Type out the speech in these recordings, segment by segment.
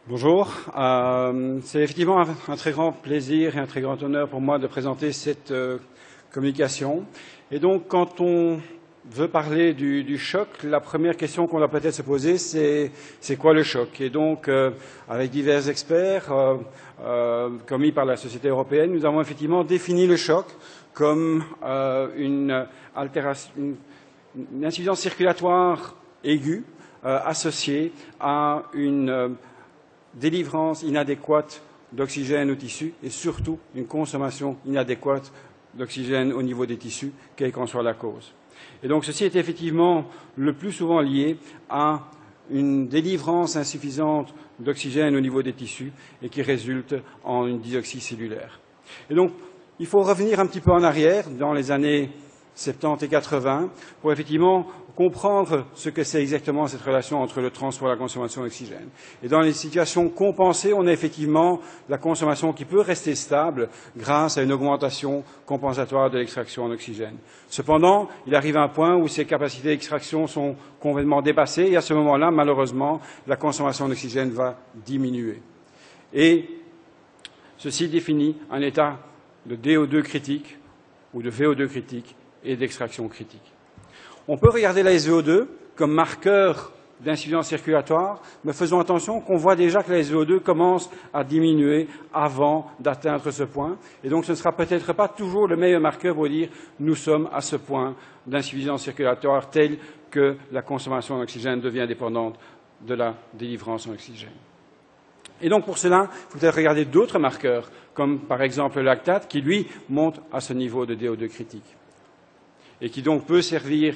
Bonjour. C'est effectivement un très grand plaisir et un très grand honneur pour moi de présenter cette communication. Et donc, quand on veut parler du choc, la première question qu'on doit peut-être se poser, c'est quoi le choc? Et donc, avec divers experts commis par la Société européenne, nous avons effectivement défini le choc comme une insuffisance circulatoire aiguë associée à une délivrance inadéquate d'oxygène aux tissus et surtout une consommation inadéquate d'oxygène au niveau des tissus, quelle qu'en soit la cause. Et donc ceci est effectivement le plus souvent lié à une délivrance insuffisante d'oxygène au niveau des tissus et qui résulte en une dysoxie cellulaire. Et donc il faut revenir un petit peu en arrière dans les années 70 et 80 pour effectivement comprendre ce que c'est exactement cette relation entre le transport et la consommation d'oxygène. Et dans les situations compensées, on a effectivement la consommation qui peut rester stable grâce à une augmentation compensatoire de l'extraction en oxygène. Cependant, il arrive un point où ces capacités d'extraction sont complètement dépassées et à ce moment-là, malheureusement, la consommation d'oxygène va diminuer. Et ceci définit un état de DO2 critique ou de VO2 critique et d'extraction critique. On peut regarder la SVO2 comme marqueur d'insuffisance circulatoire, mais faisons attention qu'on voit déjà que la SVO2 commence à diminuer avant d'atteindre ce point. Et donc ce ne sera peut-être pas toujours le meilleur marqueur pour dire nous sommes à ce point d'insuffisance circulatoire tel que la consommation d'oxygène devient dépendante de la délivrance en oxygène. Et donc pour cela, il faut peut-être regarder d'autres marqueurs, comme par exemple le lactate, qui lui monte à ce niveau de DO2 critique et qui donc peut servir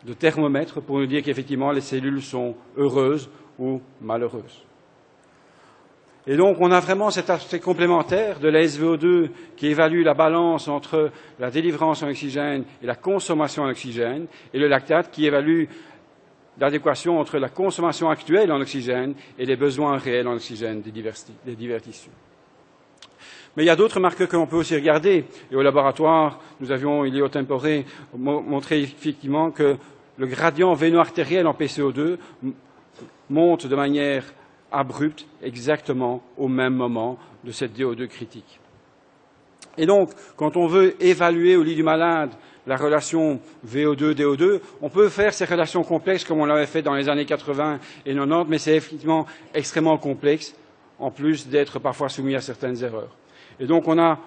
de thermomètre pour nous dire qu'effectivement les cellules sont heureuses ou malheureuses. Et donc on a vraiment cet aspect complémentaire de la SVO2 qui évalue la balance entre la délivrance en oxygène et la consommation en oxygène, et le lactate qui évalue l'adéquation entre la consommation actuelle en oxygène et les besoins réels en oxygène des divers tissus. Mais il y a d'autres marqueurs que l'on peut aussi regarder. Et au laboratoire, nous avions, il est au tempore, montré effectivement que le gradient véno-artériel en PCO2 monte de manière abrupte exactement au même moment de cette DO2 critique. Et donc, quand on veut évaluer au lit du malade la relation VO2-DO2, on peut faire ces relations complexes comme on l'avait fait dans les années 80 et 90, mais c'est effectivement extrêmement complexe, en plus d'être parfois soumis à certaines erreurs. Et donc on a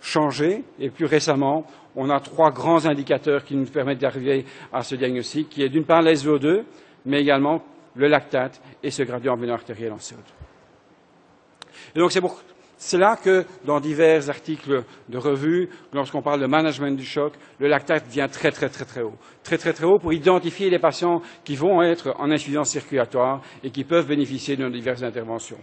changé, et plus récemment, on a trois grands indicateurs qui nous permettent d'arriver à ce diagnostic, qui est d'une part la SVO2, mais également le lactate et ce gradient véno-artériel en CO2. Et donc c'est pour cela que dans divers articles de revue, lorsqu'on parle de management du choc, le lactate vient très haut. Très haut pour identifier les patients qui vont être en insuffisance circulatoire et qui peuvent bénéficier de nos diverses interventions.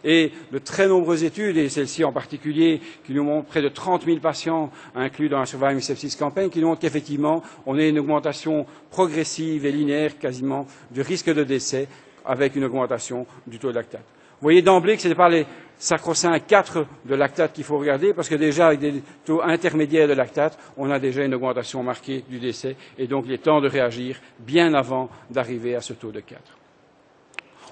Et de très nombreuses études, et celle-ci en particulier, qui nous montrent près de 30 000 patients inclus dans la Surviving Sepsis Campaign, qui nous montrent qu'effectivement, on a une augmentation progressive et linéaire quasiment du risque de décès avec une augmentation du taux de lactate. Vous voyez d'emblée que ce n'est pas les sacro-saints 4 de lactate qu'il faut regarder, parce que déjà avec des taux intermédiaires de lactate, on a déjà une augmentation marquée du décès, et donc il est temps de réagir bien avant d'arriver à ce taux de 4.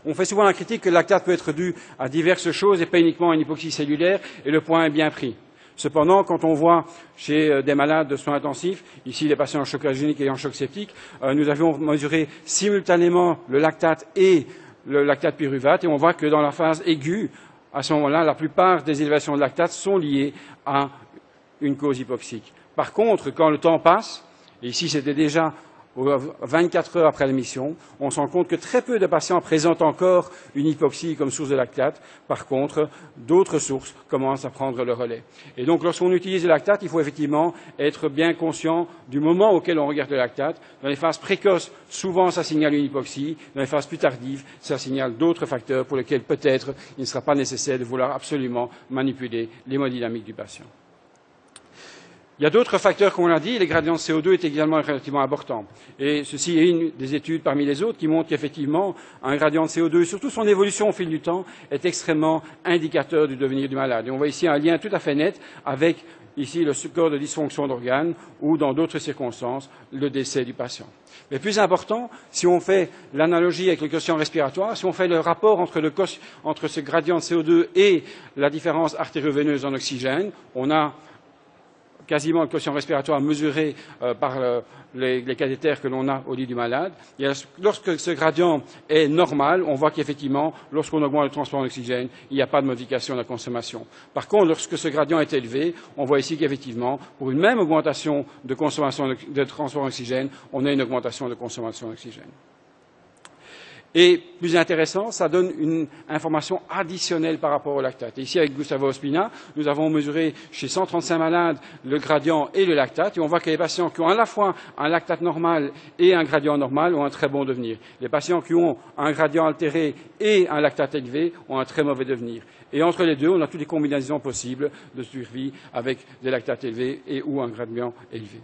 On fait souvent la critique que le lactate peut être dû à diverses choses et pas uniquement à une hypoxie cellulaire, et le point est bien pris. Cependant, quand on voit chez des malades de soins intensifs, ici les patients en choc algénique et en choc septique, nous avions mesuré simultanément le lactate et le lactate pyruvate, et on voit que dans la phase aiguë, à ce moment-là, la plupart des élévations de lactate sont liées à une cause hypoxique. Par contre, quand le temps passe, et ici c'était déjà 24 heures après l'émission, on se rend compte que très peu de patients présentent encore une hypoxie comme source de lactate. Par contre, d'autres sources commencent à prendre le relais. Et donc, lorsqu'on utilise le lactate, il faut effectivement être bien conscient du moment auquel on regarde le lactate. Dans les phases précoces, souvent, ça signale une hypoxie. Dans les phases plus tardives, ça signale d'autres facteurs pour lesquels peut-être il ne sera pas nécessaire de vouloir absolument manipuler l'hémodynamique du patient. Il y a d'autres facteurs, comme on l'a dit, les gradients de CO2 est également relativement important. Et ceci est une des études parmi les autres qui montre qu'effectivement, un gradient de CO2, surtout son évolution au fil du temps, est extrêmement indicateur du devenir du malade. Et on voit ici un lien tout à fait net avec ici le score de dysfonction d'organes ou, dans d'autres circonstances, le décès du patient. Mais plus important, si on fait l'analogie avec le quotient respiratoire, si on fait le rapport entre ce gradient de CO2 et la différence artério-veineuse en oxygène, on a quasiment le quotient respiratoire mesuré par les cathéters que l'on a au lit du malade. Et lorsque ce gradient est normal, on voit qu'effectivement, lorsqu'on augmente le transport en oxygène, il n'y a pas de modification de la consommation. Par contre, lorsque ce gradient est élevé, on voit ici qu'effectivement, pour une même augmentation de consommation de transport en oxygène, on a une augmentation de consommation d'oxygène. Et plus intéressant, ça donne une information additionnelle par rapport au lactate. Et ici, avec Gustavo Ospina, nous avons mesuré chez 135 malades le gradient et le lactate, et on voit que les patients qui ont à la fois un lactate normal et un gradient normal ont un très bon devenir. Les patients qui ont un gradient altéré et un lactate élevé ont un très mauvais devenir. Et entre les deux, on a toutes les combinaisons possibles de survie avec des lactates élevés et ou un gradient élevé.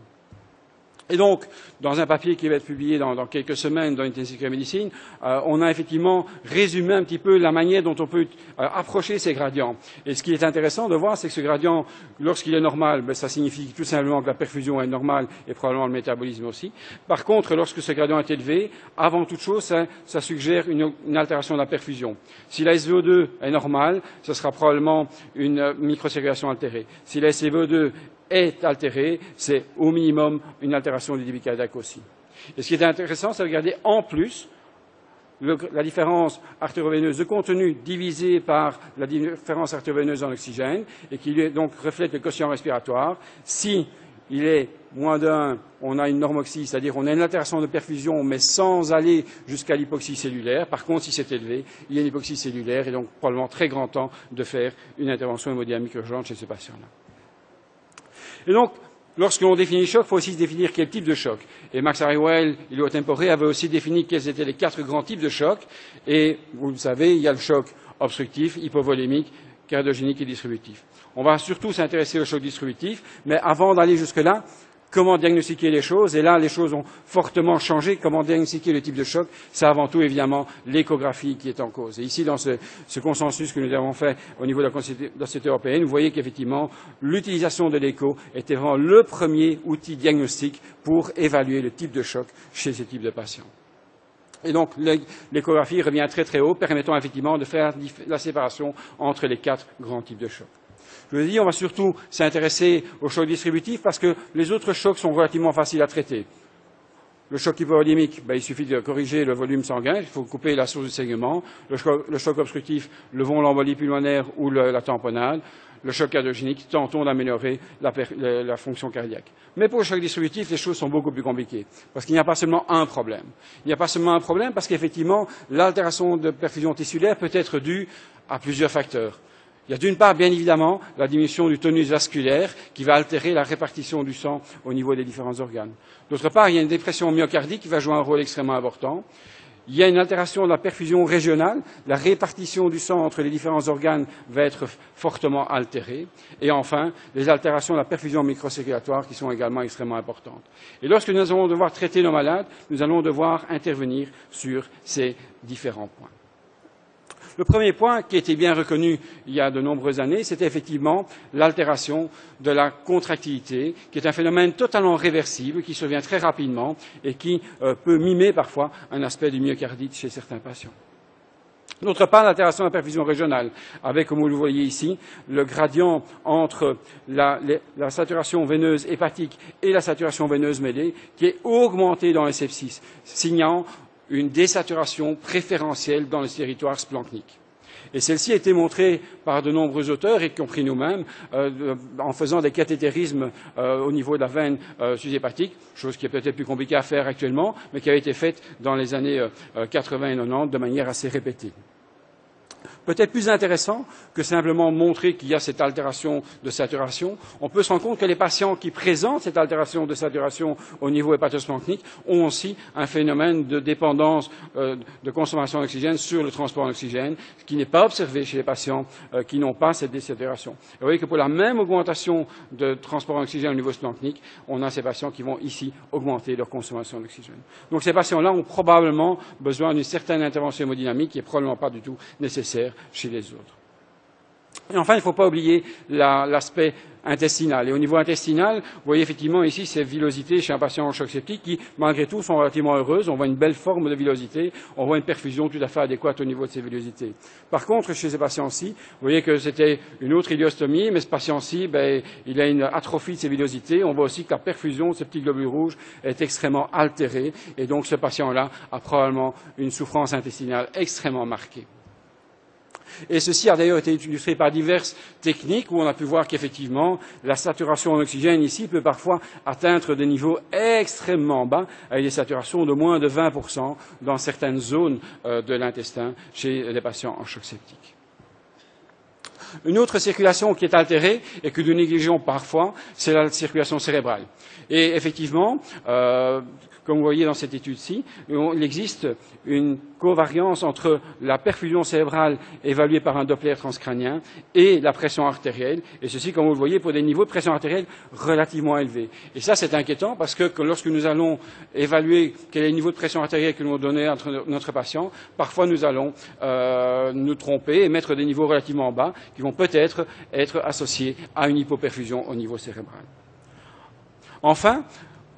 Et donc, dans un papier qui va être publié dans quelques semaines dans Intensive Care Medicine, on a effectivement résumé un petit peu la manière dont on peut approcher ces gradients. Et ce qui est intéressant de voir, c'est que ce gradient, lorsqu'il est normal, ça signifie tout simplement que la perfusion est normale et probablement le métabolisme aussi. Par contre, lorsque ce gradient est élevé, avant toute chose, ça suggère une altération de la perfusion. Si la SVO2 est normale, ce sera probablement une microcirculation altérée. Si la SVO2 est altéré, c'est au minimum une altération du débit cardiaque aussi. Et ce qui est intéressant, c'est de regarder en plus la différence artério-veineuse de contenu divisée par la différence artério-veineuse en oxygène, et qui donc reflète le quotient respiratoire. Si il est moins d'1, on a une normoxie, c'est-à-dire on a une altération de perfusion, mais sans aller jusqu'à l'hypoxie cellulaire. Par contre, si c'est élevé, il y a une hypoxie cellulaire, et donc probablement très grand temps de faire une intervention hémodynamique urgente chez ce patient-là. Et donc, lorsque l'on définit le choc, il faut aussi définir quel type de choc. Et Max Arriwell et Leo Tempore avaient aussi défini quels étaient les 4 grands types de chocs. Et vous le savez, il y a le choc obstructif, hypovolémique, cardiogénique et distributif. On va surtout s'intéresser au choc distributif, mais avant d'aller jusque-là, comment diagnostiquer les choses? Et là, les choses ont fortement changé. Comment diagnostiquer le type de choc? C'est avant tout, évidemment, l'échographie qui est en cause. Et ici, dans ce consensus que nous avons fait au niveau de la Société européenne, vous voyez qu'effectivement, l'utilisation de l'écho était vraiment le premier outil diagnostique pour évaluer le type de choc chez ce type de patients. Et donc, l'échographie revient très très haut, permettant effectivement de faire la séparation entre les 4 grands types de chocs. Je vous ai dit, on va surtout s'intéresser au choc distributif parce que les autres chocs sont relativement faciles à traiter. Le choc hypovolémique, il suffit de corriger le volume sanguin, il faut couper la source du saignement. Le choc obstructif, levons l'embolie pulmonaire ou la tamponnade. Le choc cardiogénique, tentons d'améliorer la fonction cardiaque. Mais pour le choc distributif, les choses sont beaucoup plus compliquées, parce qu'il n'y a pas seulement un problème. Il n'y a pas seulement un problème parce qu'effectivement, l'altération de perfusion tissulaire peut être due à plusieurs facteurs. Il y a d'une part, bien évidemment, la diminution du tonus vasculaire qui va altérer la répartition du sang au niveau des différents organes. D'autre part, il y a une dépression myocardique qui va jouer un rôle extrêmement important. Il y a une altération de la perfusion régionale. La répartition du sang entre les différents organes va être fortement altérée. Et enfin, les altérations de la perfusion microcirculatoire qui sont également extrêmement importantes. Et lorsque nous allons devoir traiter nos malades, nous allons devoir intervenir sur ces différents points. Le premier point, qui était bien reconnu il y a de nombreuses années, c'était effectivement l'altération de la contractilité, qui est un phénomène totalement réversible, qui survient très rapidement et qui peut mimer parfois un aspect du myocardite chez certains patients. D'autre part, l'altération de la perfusion régionale, avec, comme vous le voyez ici, le gradient entre la saturation veineuse hépatique et la saturation veineuse mêlée, qui est augmenté dans les sepsis, signant une désaturation préférentielle dans le territoire splanchnique. Et celle-ci a été montrée par de nombreux auteurs, y compris nous-mêmes, en faisant des cathétérismes au niveau de la veine sushépatique, chose qui est peut-être plus compliquée à faire actuellement, mais qui avait été faite dans les années 80 et 90 de manière assez répétée. peut-être plus intéressant que simplement montrer qu'il y a cette altération de saturation. On peut se rendre compte que les patients qui présentent cette altération de saturation au niveau hépatosplanchnique ont aussi un phénomène de dépendance de consommation d'oxygène sur le transport d'oxygène, ce qui n'est pas observé chez les patients qui n'ont pas cette désaturation. Vous voyez que pour la même augmentation de transport d'oxygène au niveau splanchnique, on a ces patients qui vont ici augmenter leur consommation d'oxygène. Donc ces patients-là ont probablement besoin d'une certaine intervention hémodynamique qui n'est probablement pas du tout nécessaire chez les autres. Et enfin, il ne faut pas oublier l'aspect intestinal. Et au niveau intestinal, vous voyez effectivement ici ces villosités chez un patient en choc septique qui, malgré tout, sont relativement heureuses. On voit une belle forme de villosité, on voit une perfusion tout à fait adéquate au niveau de ces villosités. Par contre, chez ces patients-ci, vous voyez que c'était une autre iléostomie, mais ce patient-ci, il a une atrophie de ces villosités. On voit aussi que la perfusion de ces petits globules rouges est extrêmement altérée. Et donc, ce patient-là a probablement une souffrance intestinale extrêmement marquée. Et ceci a d'ailleurs été illustré par diverses techniques où on a pu voir qu'effectivement, la saturation en oxygène ici peut parfois atteindre des niveaux extrêmement bas, avec des saturations de moins de 20% dans certaines zones de l'intestin chez les patients en choc septique. Une autre circulation qui est altérée et que nous négligeons parfois, c'est la circulation cérébrale. Et effectivement, comme vous voyez dans cette étude-ci, il existe une covariance entre la perfusion cérébrale évaluée par un Doppler transcrânien et la pression artérielle, et ceci, comme vous le voyez, pour des niveaux de pression artérielle relativement élevés. Et ça, c'est inquiétant parce que lorsque nous allons évaluer quel est le niveau de pression artérielle que nous allons donner à notre patient, parfois nous allons nous tromper et mettre des niveaux relativement bas qui vont peut-être être associés à une hypoperfusion au niveau cérébral. Enfin,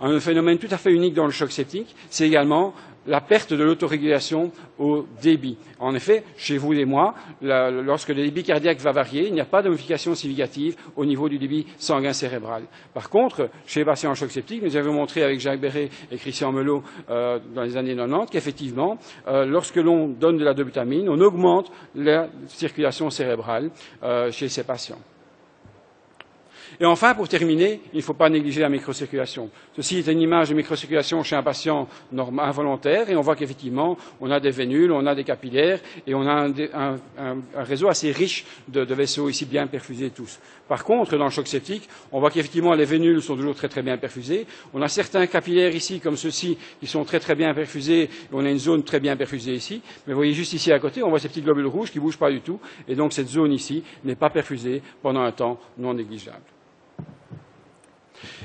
un phénomène tout à fait unique dans le choc septique, c'est également la perte de l'autorégulation au débit. En effet, chez vous et moi, lorsque le débit cardiaque va varier, il n'y a pas de modification significative au niveau du débit sanguin cérébral. Par contre, chez les patients en choc septique, nous avons montré avec Jacques Béret et Christian Melot dans les années 90 qu'effectivement, lorsque l'on donne de la dobutamine, on augmente la circulation cérébrale chez ces patients. Et enfin, pour terminer, il ne faut pas négliger la microcirculation. Ceci est une image de microcirculation chez un patient involontaire et on voit qu'effectivement, on a des vénules, on a des capillaires et on a un réseau assez riche de vaisseaux ici bien perfusés tous. Par contre, dans le choc septique, on voit qu'effectivement, les vénules sont toujours très très bien perfusées. On a certains capillaires ici, comme ceux-ci, qui sont très très bien perfusés et on a une zone très bien perfusée ici. Mais vous voyez juste ici à côté, on voit ces petits globules rouges qui ne bougent pas du tout et donc cette zone ici n'est pas perfusée pendant un temps non négligeable.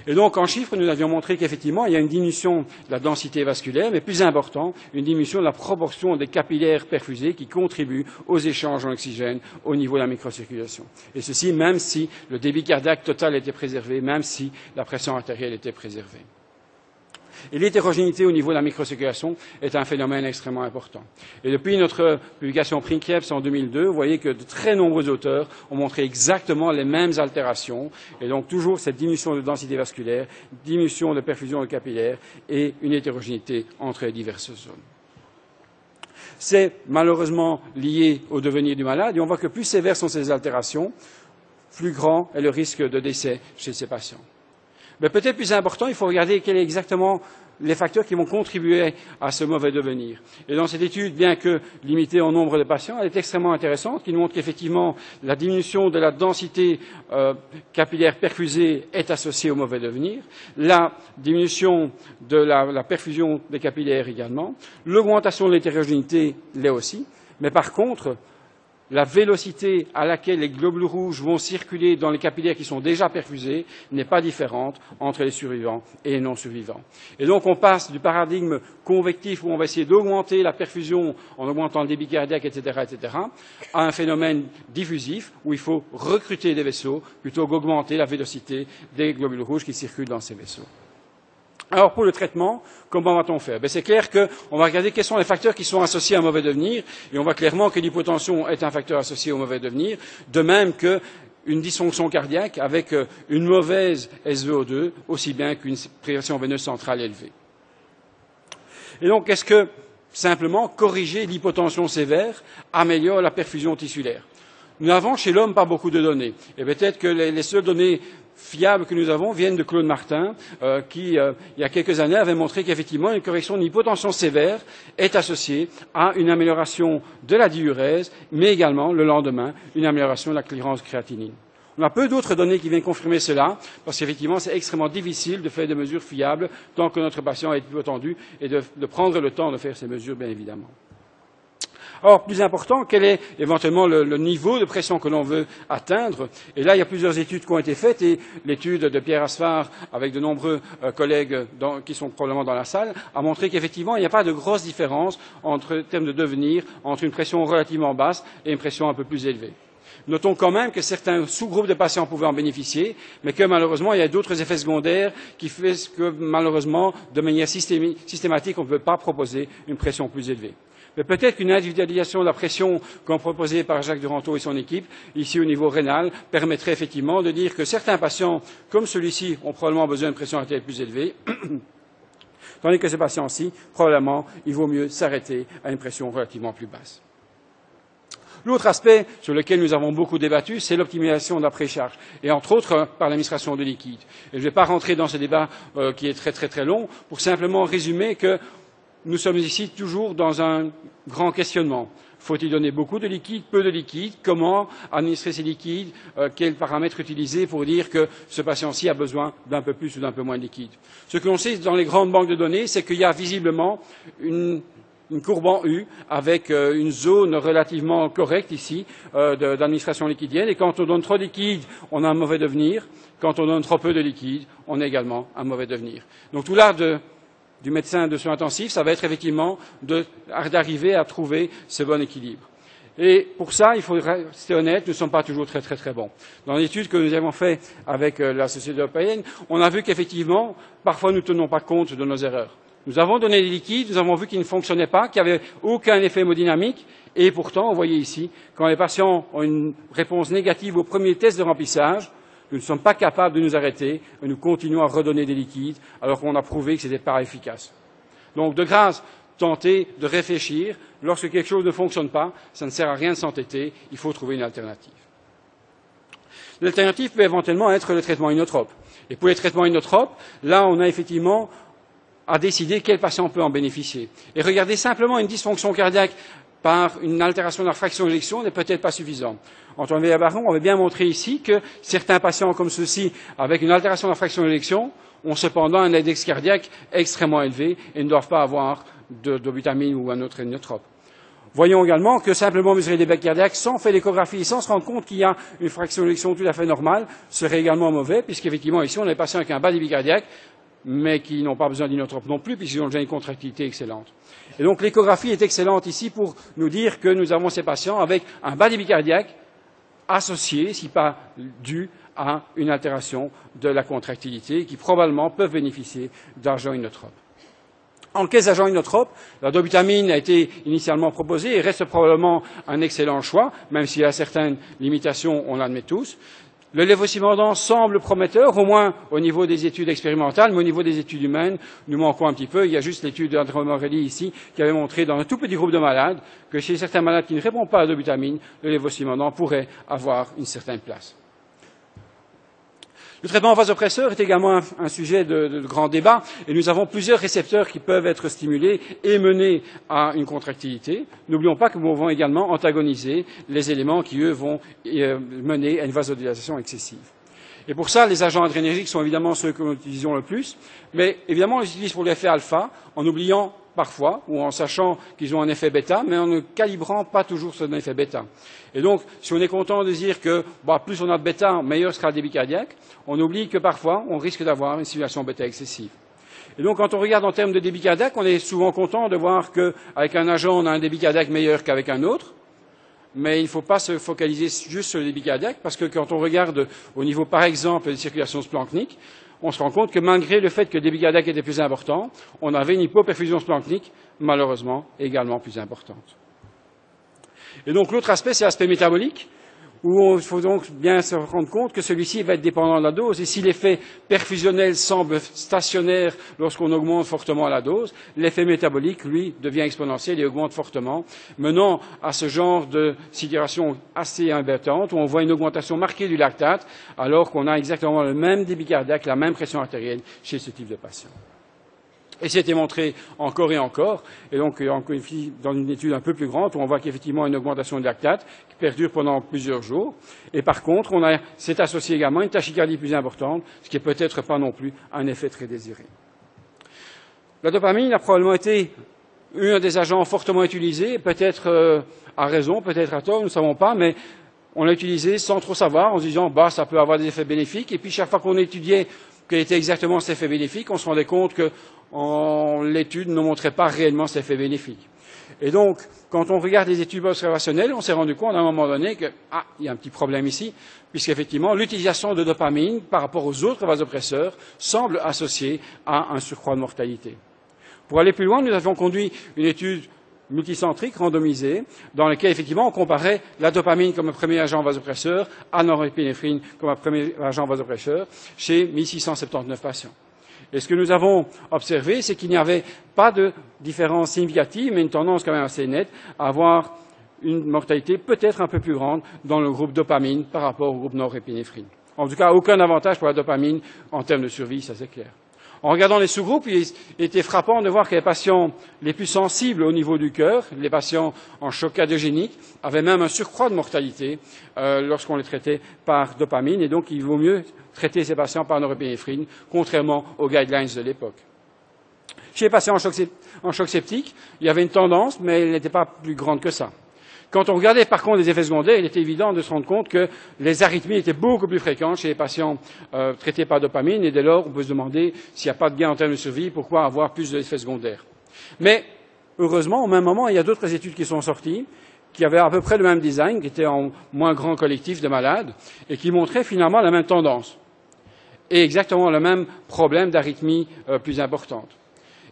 Et donc, en chiffres, nous avions montré qu'effectivement, il y a une diminution de la densité vasculaire, mais plus important, une diminution de la proportion des capillaires perfusés qui contribuent aux échanges en oxygène au niveau de la microcirculation. Et ceci, même si le débit cardiaque total était préservé, même si la pression artérielle était préservée. Et l'hétérogénéité au niveau de la microcirculation est un phénomène extrêmement important. Et depuis notre publication Princeps en 2002, vous voyez que de très nombreux auteurs ont montré exactement les mêmes altérations, et donc toujours cette diminution de densité vasculaire, diminution de perfusion de capillaires et une hétérogénéité entre les diverses zones. C'est malheureusement lié au devenir du malade, et on voit que plus sévères sont ces altérations, plus grand est le risque de décès chez ces patients. Mais peut-être plus important, il faut regarder quels sont exactement les facteurs qui vont contribuer à ce mauvais devenir. Et dans cette étude, bien que limitée en nombre de patients, elle est extrêmement intéressante, qui nous montre qu'effectivement, la diminution de la densité capillaire perfusée est associée au mauvais devenir, la diminution de la perfusion des capillaires également, l'augmentation de l'hétérogénéité l'est aussi, mais par contre, la vélocité à laquelle les globules rouges vont circuler dans les capillaires qui sont déjà perfusés n'est pas différente entre les survivants et les non-survivants. Et donc on passe du paradigme convectif où on va essayer d'augmenter la perfusion en augmentant le débit cardiaque, etc., à un phénomène diffusif où il faut recruter des vaisseaux plutôt qu'augmenter la vélocité des globules rouges qui circulent dans ces vaisseaux. Alors, pour le traitement, comment va-t-on faire? C'est clair qu'on va regarder quels sont les facteurs qui sont associés à un mauvais devenir, et on voit clairement que l'hypotension est un facteur associé au mauvais devenir, de même qu'une dysfonction cardiaque avec une mauvaise SVO2, aussi bien qu'une pression veineuse centrale élevée. Et donc, est-ce que, simplement, corriger l'hypotension sévère améliore la perfusion tissulaire? Nous n'avons chez l'homme pas beaucoup de données, et peut-être que les seules données fiables que nous avons viennent de Claude Martin, qui, il y a quelques années, avait montré qu'effectivement, une correction de l'hypotension sévère est associée à une amélioration de la diurèse, mais également, le lendemain, une amélioration de la clearance créatinine. On a peu d'autres données qui viennent confirmer cela, parce qu'effectivement, c'est extrêmement difficile de faire des mesures fiables tant que notre patient est hypotendu et de prendre le temps de faire ces mesures, bien évidemment. Or, plus important, quel est éventuellement le niveau de pression que l'on veut atteindre? Et là, il y a plusieurs études qui ont été faites, et l'étude de Pierre Asfar, avec de nombreux collègues qui sont probablement dans la salle, a montré qu'effectivement, il n'y a pas de grosse différence en termes de devenir entre une pression relativement basse et une pression un peu plus élevée. Notons quand même que certains sous-groupes de patients pouvaient en bénéficier, mais que malheureusement, il y a d'autres effets secondaires qui font que malheureusement, de manière systématique, on ne peut pas proposer une pression plus élevée. Mais peut-être qu'une individualisation de la pression, comme proposée par Jacques Duranteau et son équipe, ici au niveau rénal, permettrait effectivement de dire que certains patients, comme celui-ci, ont probablement besoin de pression artérielle plus élevée, tandis que ces patients-ci, probablement, il vaut mieux s'arrêter à une pression relativement plus basse. L'autre aspect sur lequel nous avons beaucoup débattu, c'est l'optimisation de la précharge, et entre autres par l'administration de liquide. Et je ne vais pas rentrer dans ce débat qui est très long, pour simplement résumer que nous sommes ici toujours dans un grand questionnement. Faut-il donner beaucoup de liquide, peu de liquide? Comment administrer ces liquides? Quels paramètres utiliser pour dire que ce patient-ci a besoin d'un peu plus ou d'un peu moins de liquide? Ce que l'on sait dans les grandes banques de données, c'est qu'il y a visiblement une courbe en U avec une zone relativement correcte ici d'administration liquidienne. Et quand on donne trop de liquide, on a un mauvais devenir. Quand on donne trop peu de liquide, on a également un mauvais devenir. Donc tout l'art du médecin de soins intensifs, ça va être effectivement d'arriver à trouver ce bon équilibre. Et pour ça, il faut rester honnête, nous ne sommes pas toujours très bons. Dans l'étude que nous avons faite avec la Société européenne, on a vu qu'effectivement, parfois nous ne tenons pas compte de nos erreurs. Nous avons donné des liquides, nous avons vu qu'ils ne fonctionnaient pas, qu'il n'y avait aucun effet hémodynamique, et pourtant, vous voyez ici, quand les patients ont une réponse négative au premier test de remplissage, nous ne sommes pas capables de nous arrêter et nous continuons à redonner des liquides alors qu'on a prouvé que ce n'était pas efficace. Donc, de grâce, tentez de réfléchir. Lorsque quelque chose ne fonctionne pas, ça ne sert à rien de s'entêter, il faut trouver une alternative. L'alternative peut éventuellement être le traitement inotrope. Et pour les traitements inotropes, là, on a effectivement à décider quel patient peut en bénéficier. Et regardez simplement une dysfonction cardiaque par une altération de la fraction d'éjection n'est peut-être pas suffisant. Antoine Veiller-Baron avait bien montré ici que certains patients comme ceux-ci, avec une altération de la fraction d'éjection, ont cependant un index cardiaque extrêmement élevé et ne doivent pas avoir d'obutamine ou un autre inotrope. Voyons également que simplement mesurer des becs cardiaques sans faire l'échographie et sans se rendre compte qu'il y a une fraction d'éjection tout à fait normale serait également mauvais, puisqu'effectivement ici on a des patients avec un bas débit cardiaque, mais qui n'ont pas besoin d'inotrope non plus, puisqu'ils ont déjà une contractilité excellente. Et donc l'échographie est excellente ici pour nous dire que nous avons ces patients avec un bas débit cardiaque associé, si pas dû, à une altération de la contractilité, qui probablement peuvent bénéficier d'agents inotropes. En cas d'agents inotropes, la dobutamine a été initialement proposée et reste probablement un excellent choix, même s'il y a certaines limitations, on l'admet tous. Le lévostimulant semble prometteur, au moins au niveau des études expérimentales, mais au niveau des études humaines, nous manquons un petit peu. Il y a juste l'étude d'André Morelli ici qui avait montré dans un tout petit groupe de malades que chez certains malades qui ne répondent pas à la dobutamine, le lévostimulant pourrait avoir une certaine place. Le traitement vasopresseur est également un sujet de grand débat et nous avons plusieurs récepteurs qui peuvent être stimulés et mener à une contractilité. N'oublions pas que nous pouvons également antagoniser les éléments qui, eux, vont mener à une vasodilatation excessive. Et pour ça, les agents adrénergiques sont évidemment ceux que nous utilisons le plus, mais évidemment on les utilise pour l'effet alpha en oubliant parfois, ou en sachant qu'ils ont un effet bêta, mais en ne calibrant pas toujours son effet bêta. Et donc, si on est content de dire que plus on a de bêta, meilleur sera le débit cardiaque, on oublie que parfois, on risque d'avoir une stimulation bêta excessive. Et donc, quand on regarde en termes de débit cardiaque, on est souvent content de voir qu'avec un agent, on a un débit cardiaque meilleur qu'avec un autre, mais il ne faut pas se focaliser juste sur le débit cardiaque, parce que quand on regarde au niveau, par exemple, des circulations splanchniques, on se rend compte que malgré le fait que le débit cardiaque était plus important, on avait une hypoperfusion splanchnique, malheureusement, également plus importante. Et donc l'autre aspect, c'est l'aspect métabolique. où il faut donc bien se rendre compte que celui-ci va être dépendant de la dose. Et si l'effet perfusionnel semble stationnaire lorsqu'on augmente fortement la dose, l'effet métabolique, lui, devient exponentiel et augmente fortement, menant à ce genre de situation assez embêtante où on voit une augmentation marquée du lactate alors qu'on a exactement le même débit cardiaque, la même pression artérielle chez ce type de patient. Et c'était montré encore et encore, et donc dans une étude un peu plus grande, où on voit qu'effectivement une augmentation de lactate qui perdure pendant plusieurs jours. Et par contre, c'est associé également à une tachycardie plus importante, ce qui n'est peut-être pas non plus un effet très désiré. La dopamine a probablement été un des agents fortement utilisés, peut-être à raison, peut-être à tort, nous ne savons pas, mais on l'a utilisé sans trop savoir, en se disant ça peut avoir des effets bénéfiques, et puis chaque fois qu'on étudiait quel était exactement cet effet bénéfique, on se rendait compte que l'étude ne montrait pas réellement cet effet bénéfique. Et donc, quand on regarde les études observationnelles, on s'est rendu compte à un moment donné qu'il y a un petit problème ici, puisqu'effectivement, l'utilisation de dopamine par rapport aux autres vasopresseurs semble associée à un surcroît de mortalité. Pour aller plus loin, nous avons conduit une étude multicentrique, randomisée, dans laquelle effectivement on comparait la dopamine comme un premier agent vasopresseur à la norépinéphrine comme un premier agent vasopresseur chez 1679 patients. Et ce que nous avons observé, c'est qu'il n'y avait pas de différence significative, mais une tendance quand même assez nette à avoir une mortalité peut-être un peu plus grande dans le groupe dopamine par rapport au groupe norépinéphrine. En tout cas, aucun avantage pour la dopamine en termes de survie, ça c'est clair. En regardant les sous-groupes, il était frappant de voir que les patients les plus sensibles au niveau du cœur, les patients en choc cardiogénique, avaient même un surcroît de mortalité lorsqu'on les traitait par dopamine, et donc il vaut mieux traiter ces patients par norépinéphrine, contrairement aux guidelines de l'époque. Chez les patients en choc septique, il y avait une tendance, mais elle n'était pas plus grande que ça. Quand on regardait par contre les effets secondaires, il était évident de se rendre compte que les arythmies étaient beaucoup plus fréquentes chez les patients traités par dopamine, et dès lors on peut se demander s'il n'y a pas de gain en termes de survie, pourquoi avoir plus d'effets secondaires. Mais heureusement, au même moment, il y a d'autres études qui sont sorties, qui avaient à peu près le même design, qui étaient en moins grand collectif de malades, et qui montraient finalement la même tendance, et exactement le même problème d'arythmie plus importante.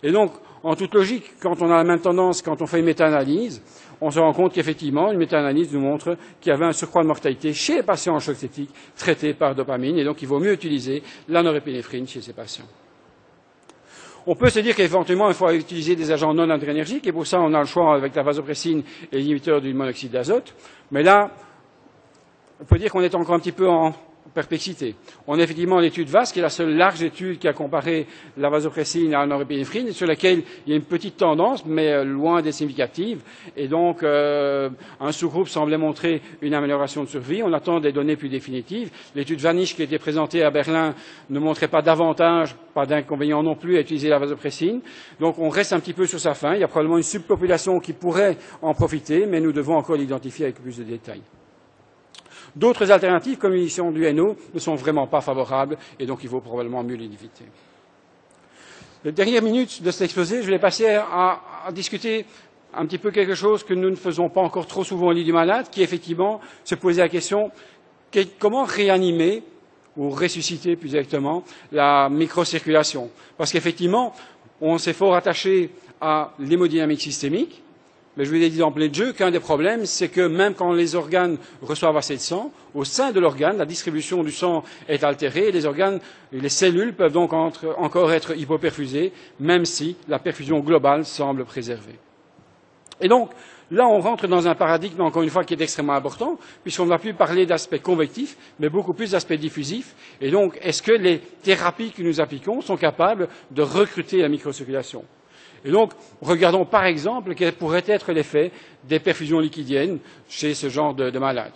Et donc, en toute logique, quand on a la même tendance, quand on fait une méta-analyse, on se rend compte qu'effectivement, une méta-analyse nous montre qu'il y avait un surcroît de mortalité chez les patients en choc septique traités par dopamine, et donc il vaut mieux utiliser la norépinéphrine chez ces patients. On peut se dire qu'éventuellement, il faut utiliser des agents non adrénergiques, et pour ça, on a le choix avec la vasopressine et l'inhibiteur du monoxyde d'azote. Mais là, on peut dire qu'on est encore un petit peu en perplexité. On a effectivement l'étude VAS, qui est la seule large étude qui a comparé la vasopressine à la norépinéphrine, et sur laquelle il y a une petite tendance, mais loin d'être significative. Et donc, un sous-groupe semblait montrer une amélioration de survie. On attend des données plus définitives. L'étude Vanish, qui a été présentée à Berlin, ne montrait pas d'avantage, pas d'inconvénient non plus à utiliser la vasopressine. Donc, on reste un petit peu sur sa faim. Il y a probablement une subpopulation qui pourrait en profiter, mais nous devons encore l'identifier avec plus de détails. D'autres alternatives, comme l'inhibition du NO, ne sont vraiment pas favorables, et donc il vaut probablement mieux les éviter. Les dernières minutes de cet exposé, je vais passer à discuter un petit peu quelque chose que nous ne faisons pas encore trop souvent au lit du malade, qui est effectivement se poser la question comment réanimer ou ressusciter plus exactement la microcirculation. Parce qu'effectivement, on s'est fort attaché à l'hémodynamique systémique, mais je vous ai dit d'emblée de jeu qu'un des problèmes, c'est que même quand les organes reçoivent assez de sang, au sein de l'organe, la distribution du sang est altérée et les organes, les cellules peuvent donc encore être hypoperfusées, même si la perfusion globale semble préservée. Et donc, là, on rentre dans un paradigme, encore une fois, qui est extrêmement important, puisqu'on ne va plus parler d'aspects convectifs, mais beaucoup plus d'aspects diffusifs. Et donc, est-ce que les thérapies que nous appliquons sont capables de recruter la microcirculation ? Et donc, regardons par exemple quel pourrait être l'effet des perfusions liquidiennes chez ce genre de malades.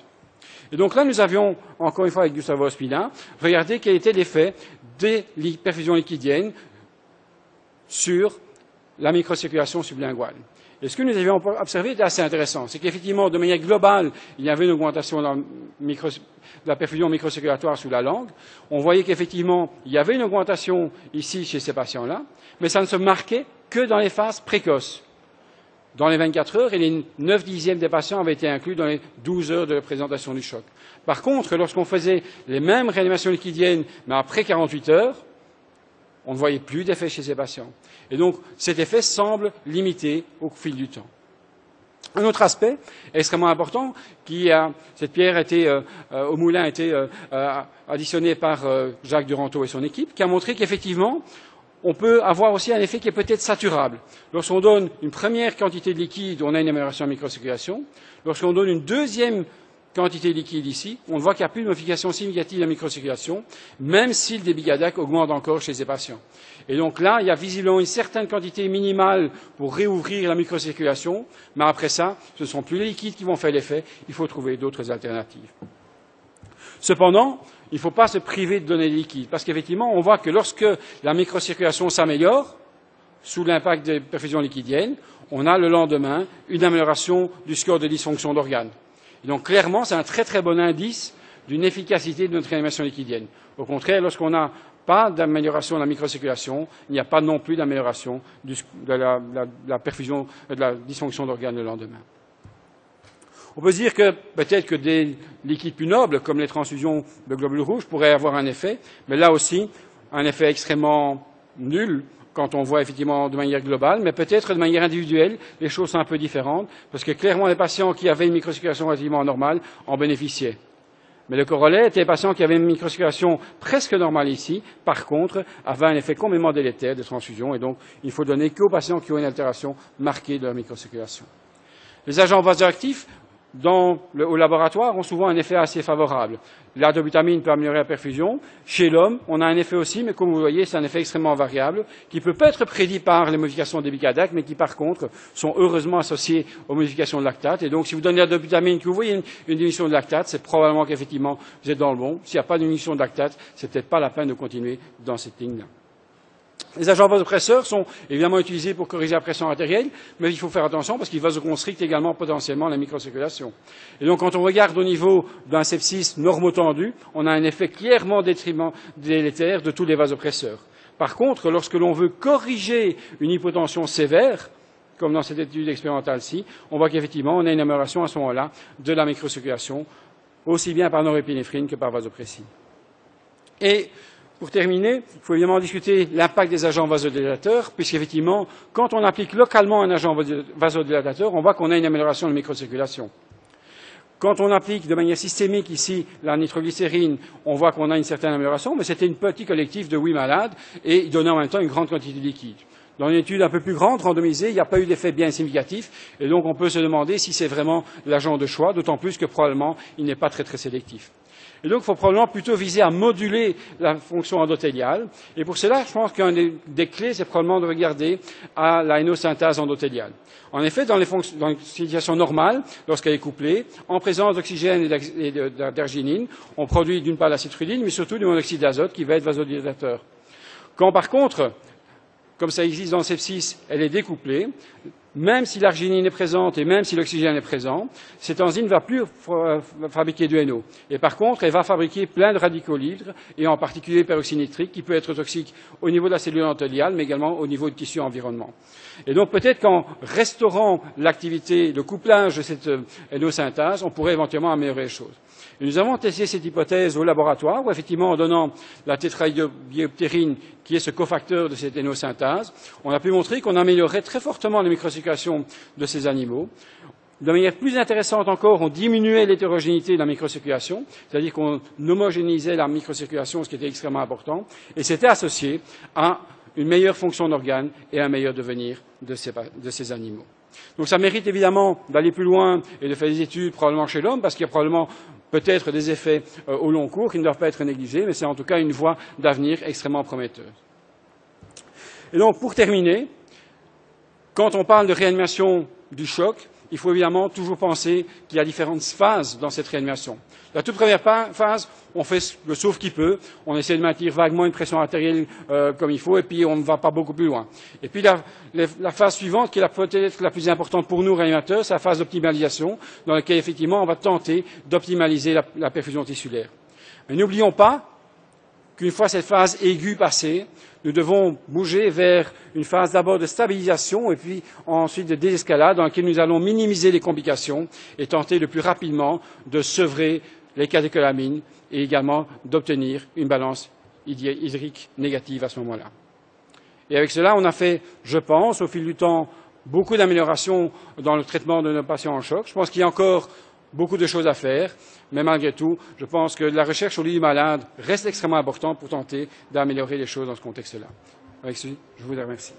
Et donc là, nous avions, encore une fois avec Gustavo Ospina, regardé quel était l'effet des perfusions liquidiennes sur la microcirculation sublinguale. Et ce que nous avions observé était assez intéressant. C'est qu'effectivement, de manière globale, il y avait une augmentation de la perfusion microcirculatoire sous la langue. On voyait qu'effectivement, il y avait une augmentation ici chez ces patients-là, mais ça ne se marquait que dans les phases précoces, dans les 24 heures, et les 9 dixièmes des patients avaient été inclus dans les 12 heures de la présentation du choc. Par contre, lorsqu'on faisait les mêmes réanimations liquidiennes, mais après 48 heures, on ne voyait plus d'effet chez ces patients. Et donc, cet effet semble limité au fil du temps. Un autre aspect extrêmement important, cette pierre au moulin a été additionnée par Jacques Duranteau et son équipe, qui a montré qu'effectivement, on peut avoir aussi un effet qui est peut-être saturable. Lorsqu'on donne une première quantité de liquide, on a une amélioration en microcirculation. Lorsqu'on donne une deuxième quantité de liquide ici, on voit qu'il n'y a plus de modification significative de la microcirculation, même si le débit cardiaque augmente encore chez ces patients. Et donc là, il y a visiblement une certaine quantité minimale pour réouvrir la microcirculation, mais après ça, ce ne sont plus les liquides qui vont faire l'effet, il faut trouver d'autres alternatives. Cependant, il ne faut pas se priver de donner des liquides, parce qu'effectivement, on voit que lorsque la microcirculation s'améliore, sous l'impact des perfusions liquidiennes, on a le lendemain une amélioration du score de dysfonction d'organes. Et donc clairement, c'est un très très bon indice d'une efficacité de notre réanimation liquidienne. Au contraire, lorsqu'on n'a pas d'amélioration de la microcirculation, il n'y a pas non plus d'amélioration de la perfusion, de la dysfonction d'organes le lendemain. On peut se dire que peut-être que des liquides plus nobles, comme les transfusions de globules rouges, pourraient avoir un effet, mais là aussi, un effet extrêmement nul quand on voit effectivement de manière globale, mais peut-être de manière individuelle, les choses sont un peu différentes, parce que clairement, les patients qui avaient une microcirculation relativement normale en bénéficiaient. Mais le corollaire était les patients qui avaient une microcirculation presque normale ici, par contre, avaient un effet complètement délétère de transfusion, et donc il faut donner qu'aux patients qui ont une altération marquée de la microcirculation. Les agents vasoactifs, au laboratoire, ont souvent un effet assez favorable. La dobutamine peut améliorer la perfusion. Chez l'homme, on a un effet aussi, mais comme vous voyez, c'est un effet extrêmement variable, qui peut pas être prédit par les modifications de débit cardiaque, mais qui, par contre, sont heureusement associés aux modifications de lactate. Et donc, si vous donnez la dobutamine, que vous voyez une diminution de lactate, c'est probablement qu'effectivement, vous êtes dans le bon. S'il n'y a pas de diminution de lactate, c'est peut-être pas la peine de continuer dans cette ligne-là. Les agents vasopresseurs sont évidemment utilisés pour corriger la pression artérielle, mais il faut faire attention parce qu'ils vasoconstrictent également potentiellement la microcirculation. Et donc, quand on regarde au niveau d'un sepsis normotendu, on a un effet clairement délétère de tous les vasopresseurs. Par contre, lorsque l'on veut corriger une hypotension sévère, comme dans cette étude expérimentale-ci, on voit qu'effectivement, on a une amélioration à ce moment-là de la microcirculation, aussi bien par norépinéphrine que par vasopressin. Et pour terminer, il faut évidemment discuter l'impact des agents vasodilatateurs, puisqu'effectivement, quand on applique localement un agent vasodilatateur, on voit qu'on a une amélioration de la microcirculation. Quand on applique de manière systémique ici la nitroglycérine, on voit qu'on a une certaine amélioration, mais c'était une petite collectif de 8 malades et il donnait en même temps une grande quantité de liquide. Dans une étude un peu plus grande, randomisée, il n'y a pas eu d'effet bien significatif, et donc on peut se demander si c'est vraiment l'agent de choix, d'autant plus que probablement il n'est pas très très sélectif. Et donc, il faut probablement plutôt viser à moduler la fonction endothéliale. Et pour cela, je pense qu'une des clés, c'est probablement de regarder à la hénosynthase endothéliale. En effet, dans une situation normale, lorsqu'elle est couplée, en présence d'oxygène et d'arginine, on produit d'une part l'acétylcholine, mais surtout du monoxyde d'azote qui va être vasodilatateur. Quand, par contre, comme ça existe dans le sepsis, elle est découplée, même si l'arginine est présente et même si l'oxygène est présent, cette enzyme ne va plus fabriquer du NO. Et par contre, elle va fabriquer plein de radicaux libres, et en particulier peroxynitrique, qui peut être toxique au niveau de la cellule endothéliale, mais également au niveau du tissu environnement. Et donc peut-être qu'en restaurant l'activité, le couplage de cette hénosynthase, on pourrait éventuellement améliorer les choses. Et nous avons testé cette hypothèse au laboratoire, où effectivement, en donnant la tétrahydrobioptérine, qui est ce cofacteur de cette hénosynthase, on a pu montrer qu'on améliorait très fortement la microcirculation de ces animaux. De manière plus intéressante encore, on diminuait l'hétérogénéité de la microcirculation, c'est-à-dire qu'on homogénéisait la microcirculation, ce qui était extrêmement important, et c'était associé à une meilleure fonction d'organes et un meilleur devenir de ces animaux. Donc ça mérite évidemment d'aller plus loin et de faire des études probablement chez l'homme, parce qu'il y a probablement peut-être des effets au long cours qui ne doivent pas être négligés, mais c'est en tout cas une voie d'avenir extrêmement prometteuse. Et donc, pour terminer, quand on parle de réanimation du choc, il faut évidemment toujours penser qu'il y a différentes phases dans cette réanimation. La toute première phase, on fait le sauve qui peut, on essaie de maintenir vaguement une pression artérielle comme il faut, et puis on ne va pas beaucoup plus loin. Et puis la phase suivante, qui est peut-être la plus importante pour nous réanimateurs, c'est la phase d'optimalisation, dans laquelle effectivement on va tenter d'optimaliser la perfusion tissulaire. Mais n'oublions pas qu'une fois cette phase aiguë passée, nous devons bouger vers une phase d'abord de stabilisation et puis ensuite de désescalade dans laquelle nous allons minimiser les complications et tenter le plus rapidement de sevrer les catécholamines et également d'obtenir une balance hydrique négative à ce moment-là. Et avec cela, on a fait, je pense, au fil du temps, beaucoup d'améliorations dans le traitement de nos patients en choc. Je pense qu'il y a encore beaucoup de choses à faire, mais malgré tout, je pense que la recherche au lit du malade reste extrêmement importante pour tenter d'améliorer les choses dans ce contexte-là. Avec ceci, je vous remercie.